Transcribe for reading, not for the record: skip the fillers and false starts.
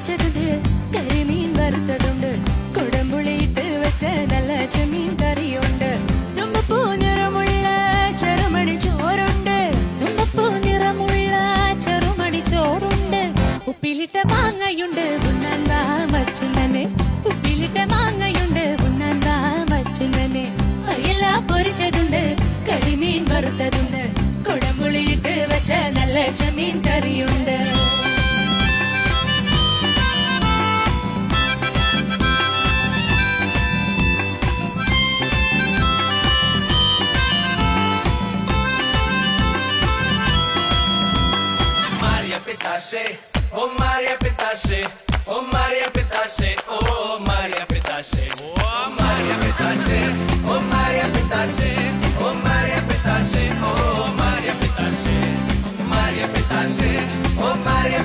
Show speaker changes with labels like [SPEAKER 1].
[SPEAKER 1] പൊരിച്ചതുണ്ട് കരിമീൻ വറുത്തതുണ്ട് കുടംപുളിയിട്ട് വെച്ച നല്ല ചെമ്മീൻ കറിയുണ്ട് തുമ്പപ്പൂ നിറമുള്ള ചെറുമണി ചോറുണ്ട് തുമ്പപ്പൂ നിറമുള്ള ചെറുമണി ചോറുണ്ട് ഉപ്പിലിട്ട മാങ്ങയുണ്ട് ഉണ്ണാൻ വാ വച്ചുണ്ടനെ ഉപ്പിലിട്ട മാങ്ങയുണ്ട് ഉണ്ണാൻ വാ വച്ചുണ്ടനെ അയല പൊരിച്ചതുണ്ട് കരിമീൻ വറുത്തതുണ്ട് കുടംപുളിയിട്ട് വെച്ച നല്ല ചെമ്മീൻ കറിയുണ്ട്
[SPEAKER 2] Oh Maria Pitache, oh Maria Pitache, oh Maria Pitache, oh Maria Pitache, oh Maria Pitache.